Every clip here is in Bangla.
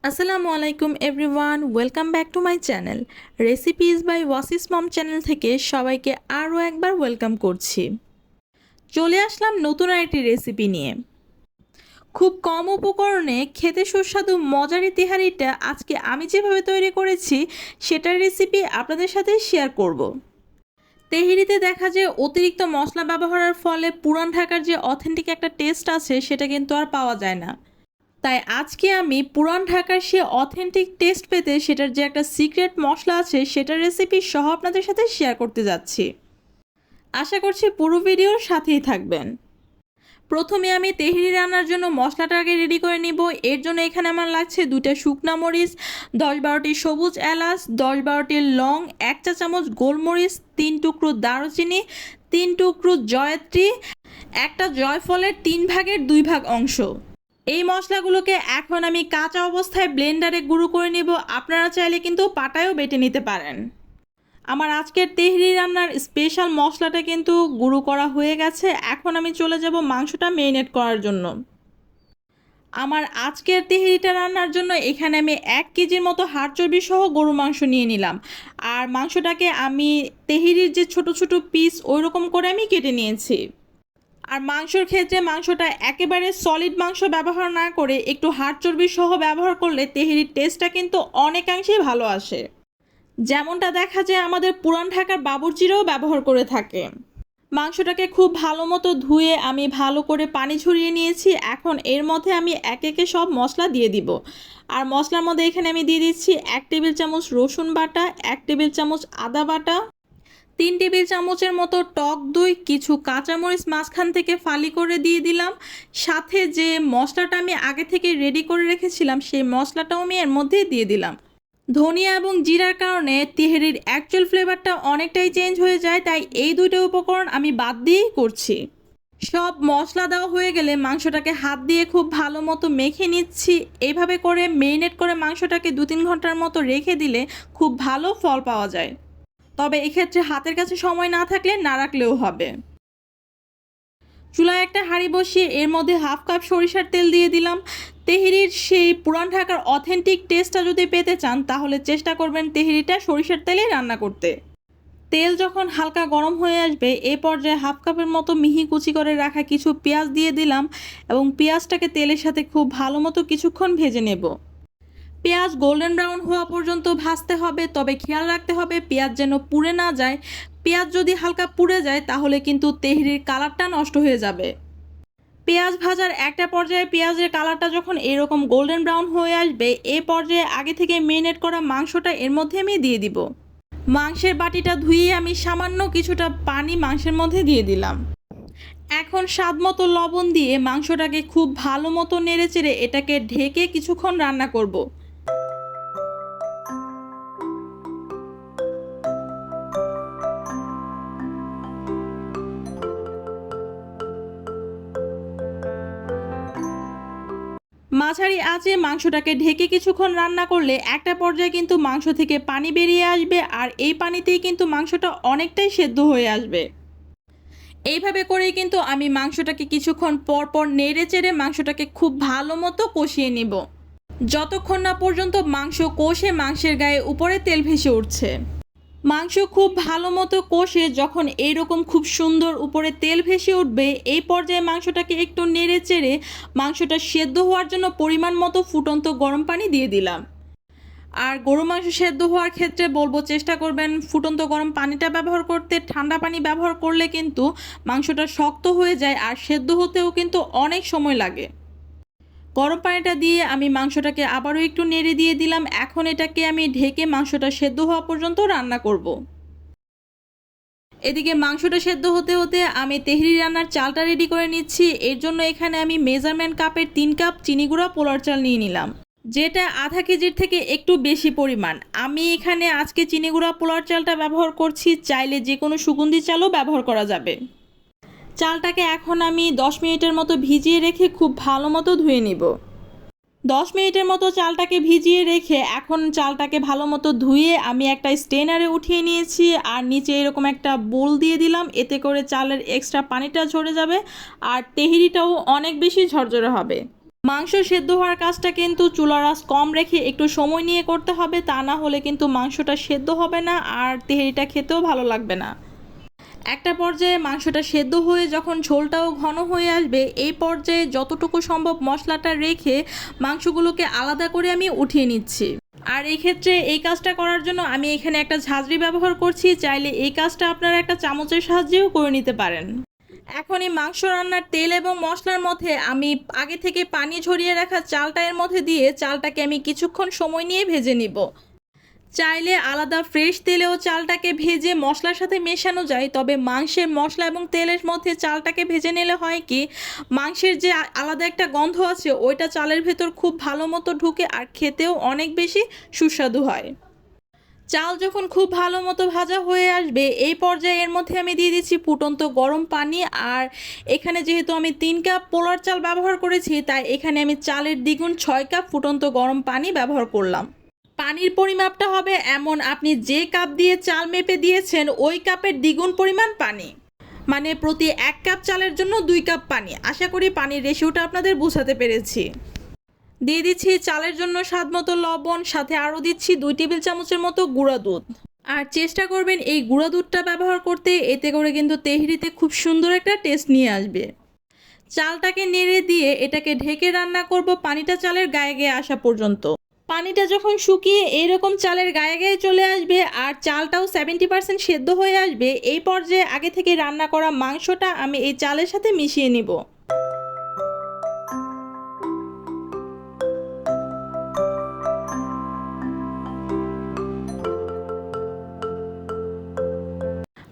আসসালামু আলাইকুম everyone, welcome back to my channel recipes by Wasi's mom channel থেকে সবাইকে আরও একবার ওয়েলকাম করছি। চলে আসলাম নতুন আরেকটি রেসিপি নিয়ে। খুব কম উপকরণে খেতে সুস্বাদু মজার এই তেহারিটা আজকে আমি যেভাবে তৈরি করেছি সেটার রেসিপি আপনাদের সাথে শেয়ার করব। তেহারিতে দেখা যায় অতিরিক্ত মশলা ব্যবহারের ফলে পুরান ঢাকার যে অথেন্টিক একটা টেস্ট আছে সেটা কিন্তু আর পাওয়া যায় না। তাই আজকে আমি পুরান ঢাকার সে অথেন্টিক টেস্ট পেতে সেটার যে একটা সিক্রেট মশলা আছে সেটার রেসিপি সহ আপনাদের সাথে শেয়ার করতে যাচ্ছি। আশা করছি পুরো ভিডিওর সাথেই থাকবেন। প্রথমে আমি তেহরি রান্নার জন্য মশলাটাকে রেডি করে নিব। এর জন্য এখানে আমার লাগছে 2টা শুকনা মরিচ, 10-12টি সবুজ এলাচ, 10-12টি লং, 1 চা চামচ গোলমরিচ, 3 টুকরো দারুচিনি, 3 টুকরো জয়ত্রী, একটা জয়ফলের 3 ভাগের 2 ভাগ অংশ। এই মশলাগুলোকে এখন আমি কাঁচা অবস্থায় ব্লেন্ডারে গুঁড়ো করে নেব। আপনারা চাইলে কিন্তু পাটায়ও বেটে নিতে পারেন। আমার আজকের তেহরি রান্নার স্পেশাল মশলাটা কিন্তু গুঁড়ো করা হয়ে গেছে। এখন আমি চলে যাব মাংসটা মেরিনেট করার জন্য। আমার আজকের তেহরিটা রান্নার জন্য এখানে আমি 1 কেজির মতো হাড় চর্বি সহ গরু মাংস নিয়ে নিলাম। আর মাংসটাকে আমি তেহরির যে ছোট ছোট পিস ওই রকম করে আমি কেটে নিয়েছি। আর মাংসর ক্ষেত্রে মাংসটা একেবারে সলিড মাংস ব্যবহার না করে একটু হাড় চর্বি সহ ব্যবহার করলে তেহেরির টেস্টটা কিন্তু অনেকাংশেই ভালো আসে। যেমনটা দেখা যায় আমাদের পুরান ঢাকার বাবুর্চিরাও ব্যবহার করে থাকে। মাংসটাকে খুব ভালো মতো ধুয়ে আমি ভালো করে পানি ঝরিয়ে নিয়েছি। এখন এর মধ্যে আমি একে একে সব মশলা দিয়ে দিব। আর মশলার মধ্যে এখানে আমি দিয়ে দিচ্ছি 1 টেবিল চামচ রসুন বাটা, 1 টেবিল চামচ আদা বাটা, 3 টেবিল চামচের মতো টক দই, কিছু কাঁচামরিচ মাঝখান থেকে ফালি করে দিয়ে দিলাম। সাথে যে মশলাটা আমি আগে থেকে রেডি করে রেখেছিলাম সেই মশলাটাও আমি এর মধ্যে দিয়ে দিলাম। ধনিয়া এবং জিরার কারণে তেহেরির অ্যাকচুয়াল ফ্লেভারটা অনেকটাই চেঞ্জ হয়ে যায়, তাই এই 2টা উপকরণ আমি বাদ দিয়েই করছি। সব মশলা দেওয়া হয়ে গেলে মাংসটাকে হাত দিয়ে খুব ভালো মতো মেখে নিচ্ছি। এইভাবে করে মেরিনেট করে মাংসটাকে 2-3 ঘন্টার মতো রেখে দিলে খুব ভালো ফল পাওয়া যায়। তবে এক্ষেত্রে হাতের কাছে সময় না থাকলে না রাখলেও হবে। চুলায় একটা হাঁড়ি বসিয়ে এর মধ্যে 1/2 কাপ সরিষার তেল দিয়ে দিলাম। তেহেরির সেই পুরান ঢাকার অথেন্টিক টেস্টটা যদি পেতে চান তাহলে চেষ্টা করবেন তেহেরিটা সরিষার তেলেই রান্না করতে। তেল যখন হালকা গরম হয়ে আসবে এ পর্যায়ে 1/2 কাপের মতো মিহি কুচি করে রাখা কিছু পেঁয়াজ দিয়ে দিলাম এবং পেঁয়াজটাকে তেলের সাথে খুব ভালো মতো কিছুক্ষণ ভেজে নেব। পেঁয়াজ গোল্ডেন ব্রাউন হওয়া পর্যন্ত ভাজতে হবে, তবে খেয়াল রাখতে হবে পেঁয়াজ যেন পুড়ে না যায়। পেঁয়াজ যদি হালকা পুড়ে যায় তাহলে কিন্তু তেহরির কালারটা নষ্ট হয়ে যাবে। পেঁয়াজ ভাজার একটা পর্যায়ে পেঁয়াজের কালারটা যখন এরকম গোল্ডেন ব্রাউন হয়ে আসবে এ পর্যায়ে আগে থেকে মেরিনেট করা মাংসটা এর মধ্যে আমি দিয়ে দিব। মাংসের বাটিটা ধুয়ে আমি সামান্য কিছুটা পানি মাংসের মধ্যে দিয়ে দিলাম। এখন স্বাদ মতো লবণ দিয়ে মাংসটাকে খুব ভালো মতো নেড়েচেড়ে এটাকে ঢেকে কিছুক্ষণ রান্না করব। মাঝারি আঁচে মাংসটাকে ঢেকে কিছুক্ষণ রান্না করলে একটা পর্যায়ে কিন্তু মাংস থেকে পানি বেরিয়ে আসবে, আর এই পানিতেই কিন্তু মাংসটা অনেকটাই সেদ্ধ হয়ে আসবে। এইভাবে করেই কিন্তু আমি মাংসটাকে কিছুক্ষণ পর পর নেড়ে চেড়ে মাংসটাকে খুব ভালো মতো কষিয়ে নিব, যতক্ষণ না পর্যন্ত মাংস কষে মাংসের গায়ে উপরে তেল ভেসে উঠছে। মাংস খুব ভালো মতো কষে যখন এইরকম খুব সুন্দর উপরে তেল ভেসে উঠবে এই পর্যায়ে মাংসটাকে একটু নেড়ে চেড়ে মাংসটা সেদ্ধ হওয়ার জন্য পরিমাণ মতো ফুটন্ত গরম পানি দিয়ে দিলাম। আর গরু মাংস সেদ্ধ হওয়ার ক্ষেত্রে বলবো চেষ্টা করবেন ফুটন্ত গরম পানিটা ব্যবহার করতে। ঠান্ডা পানি ব্যবহার করলে কিন্তু মাংসটা শক্ত হয়ে যায় আর সেদ্ধ হতেও কিন্তু অনেক সময় লাগে। গরম পানিটা দিয়ে আমি মাংসটাকে আবারও একটু নেড়ে দিয়ে দিলাম। এখন এটাকে আমি ঢেকে মাংসটা সেদ্ধ হওয়া পর্যন্ত রান্না করব। এদিকে মাংসটা সেদ্ধ হতে হতে আমি তেহরি রান্নার চালটা রেডি করে নিচ্ছি। এর জন্য এখানে আমি মেজারমেন্ট কাপের 3 কাপ চিনি গুঁড়া পোলার চাল নিয়ে নিলাম, যেটা আধা কেজির থেকে একটু বেশি পরিমাণ। আমি এখানে আজকে চিনি গুঁড়া পোলার চালটা ব্যবহার করছি, চাইলে যে কোনো সুগন্ধি চালও ব্যবহার করা যাবে। চালটাকে এখন আমি 10 মিনিটের মতো ভিজিয়ে রেখে খুব ভালো মতো ধুয়ে নিব। 10 মিনিটের মতো চালটাকে ভিজিয়ে রেখে এখন চালটাকে ভালো মতো ধুয়ে আমি একটা স্ট্রেনারে উঠিয়ে নিয়েছি আর নিচে এরকম একটা বোল দিয়ে দিলাম। এতে করে চালের এক্সট্রা পানিটা ঝরে যাবে আর তেহেরিটাও অনেক বেশি ঝরঝরে হবে। মাংস সেদ্ধ হওয়ার কাজটা কিন্তু চুলার আঁচ কম রেখে একটু সময় নিয়ে করতে হবে, তা না হলে কিন্তু মাংসটা সেদ্ধ হবে না আর তেহারিটা খেতেও ভালো লাগবে না। একটা পর্যায়ে মাংসটা সেদ্ধ হয়ে যখন ঝোলটাও ঘন হয়ে আসবে, এই পর্যায়ে যতটুকু সম্ভব মশলাটা রেখে মাংসগুলোকে আলাদা করে আমি উঠিয়ে নিচ্ছি। আর এই ক্ষেত্রে এই কাজটা করার জন্য আমি এখানে একটা ঝাঁঝরি ব্যবহার করছি, চাইলে এই কাজটা আপনারা একটা চামচের সাহায্যেও করে নিতে পারেন। এখন এই মাংস রান্নার তেল এবং মশলার মধ্যে আমি আগে থেকে পানি ঝরিয়ে রাখা চালটা এর মধ্যে দিয়ে চালটাকে আমি কিছুক্ষণ সময় নিয়ে ভেজে নিব। চাইলে আলাদা ফ্রেশ তেলেও চালটাকে ভেজে মশলার সাথে মেশানো যায়, তবে মাংসের মশলা এবং তেলের মধ্যে চালটাকে ভেজে নিলে হয় কি, মাংসের যে আলাদা একটা গন্ধ আছে ওইটা চালের ভেতর খুব ভালো মতো ঢুকে আর খেতেও অনেক বেশি সুস্বাদু হয়। চাল যখন খুব ভালো মতো ভাজা হয়ে আসবে, এই পর্যায়ে এর মধ্যে আমি দিয়ে দিচ্ছি ফুটন্ত গরম পানি। আর এখানে যেহেতু আমি 3 কাপ পোলার চাল ব্যবহার করেছি, তাই এখানে আমি চালের দ্বিগুণ 6 কাপ ফুটন্ত গরম পানি ব্যবহার করলাম। পানির পরিমাপটা হবে এমন, আপনি যে কাপ দিয়ে চাল মেপে দিয়েছেন ওই কাপের দ্বিগুণ পরিমাণ পানি, মানে প্রতি 1 কাপ চালের জন্য 2 কাপ পানি। আশা করি পানির রেশিওটা আপনাদের বোঝাতে পেরেছি। দিয়ে দিচ্ছি চালের জন্য স্বাদ মতো লবণ, সাথে আরও দিচ্ছি 2 টেবিল চামচের মতো গুঁড়া দুধ। আর চেষ্টা করবেন এই গুঁড়া দুধটা ব্যবহার করতে, এতে করে কিন্তু তেহরিতে খুব সুন্দর একটা টেস্ট নিয়ে আসবে। চালটাকে নেড়ে দিয়ে এটাকে ঢেকে রান্না করব পানিটা চালের গায়ে গায়ে আসা পর্যন্ত। পানিটা যখন শুকিয়ে এইরকম চালের গায়ে গায়ে চলে আসবে আর চালটাও 70% সেদ্ধ হয়ে আসবে, এই পর্যায়ে আগে থেকে রান্না করা মাংসটা আমি এই চালের সাথে মিশিয়ে নিব।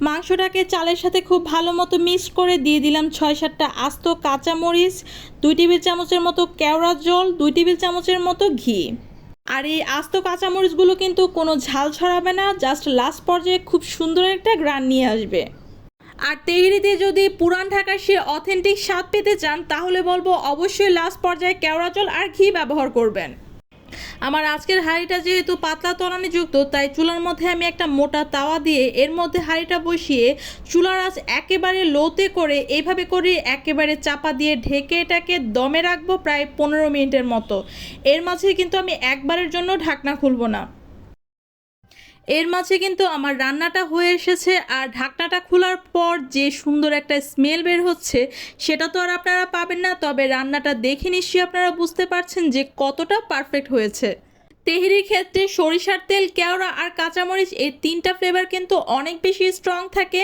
মাংসটাকে চালের সাথে খুব ভালো মতো মিক্স করে দিয়ে দিলাম 6-7টা আস্ত কাঁচামরিচ, 2 টেবিল চামচের মতো কেওড়া জল, 2 টেবিল চামচের মতো ঘি। আর এই আস্ত কাঁচামরিচগুলো কিন্তু কোনো ঝাল ছড়াবে না, জাস্ট লাস্ট পর্যায়ে খুব সুন্দর একটা গ্রান নিয়ে আসবে। আর তেহরিতে যদি পুরান ঢাকার সে অথেন্টিক স্বাদ পেতে চান, তাহলে বলবো অবশ্যই লাস্ট পর্যায়ে কেওড়া জল আর ঘি ব্যবহার করবেন। আমার আজকের হাঁড়িটা যেহেতু পাতলা তলানি যুক্ত, তাই চুলার মধ্যে আমি একটা মোটা তাওয়া দিয়ে এর মধ্যে হাঁড়িটা বসিয়ে চুলার আঁচ একেবারে লোতে করে এইভাবে করে একেবারে চাপা দিয়ে ঢেকে এটাকে দমে রাখবো প্রায় 15 মিনিটের মতো। এর মাঝে কিন্তু আমি একবারের জন্য ঢাকনা খুলবো না। এর মাঝে কিন্তু আমার রান্নাটা হয়ে এসেছে, আর ঢাকনাটা খোলার পর যে সুন্দর একটা স্মেল বের হচ্ছে সেটা তো আর আপনারা পাবেন না, তবে রান্নাটা দেখে নিশ্চয়ই আপনারা বুঝতে পারছেন যে কতটা পারফেক্ট হয়েছে। তেহরির ক্ষেত্রে সরিষার তেল, কেওড়া আর কাঁচামরিচ এই 3টা ফ্লেভার কিন্তু অনেক বেশি স্ট্রং থাকে,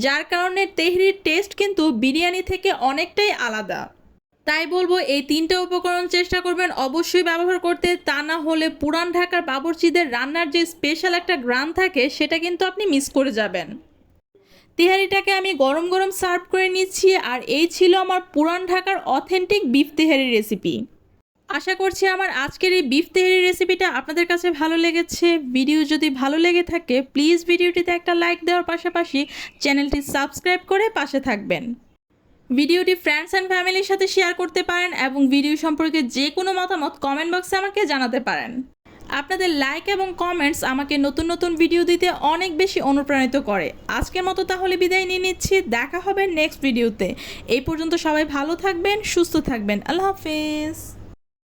যার কারণে তেহরির টেস্ট কিন্তু বিরিয়ানি থেকে অনেকটাই আলাদা। তাই বলবো এই 3টা উপকরণ চেষ্টা করবেন অবশ্যই ব্যবহার করতে, তা না হলে পুরান ঢাকার বাবুর্চিদের রান্নার যে স্পেশাল একটা গ্রান থাকে সেটা কিন্তু আপনি মিস করে যাবেন। তেহারিটাকে আমি গরম গরম সার্ভ করে নিচ্ছি, আর এই ছিল আমার পুরান ঢাকার অথেন্টিক বিফ তেহারি রেসিপি। আশা করছি আমার আজকের এই বিফ তেহারি রেসিপিটা আপনাদের কাছে ভালো লেগেছে। ভিডিও যদি ভালো লেগে থাকে প্লিজ ভিডিওটিতে একটা লাইক দেওয়ার পাশাপাশি চ্যানেলটি সাবস্ক্রাইব করে পাশে থাকবেন। ভিডিওটি ফ্রেন্ডস অ্যান্ড ফ্যামিলির সাথে শেয়ার করতে পারেন এবং ভিডিও সম্পর্কে যে কোনো মতামত কমেন্ট বক্সে আমাকে জানাতে পারেন। আপনাদের লাইক এবং কমেন্টস আমাকে নতুন নতুন ভিডিও দিতে অনেক বেশি অনুপ্রাণিত করে। আজকের মতো তাহলে বিদায় নিয়ে নিচ্ছি, দেখা হবে নেক্সট ভিডিওতে। এই পর্যন্ত সবাই ভালো থাকবেন, সুস্থ থাকবেন। আল্লাহ হাফেজ।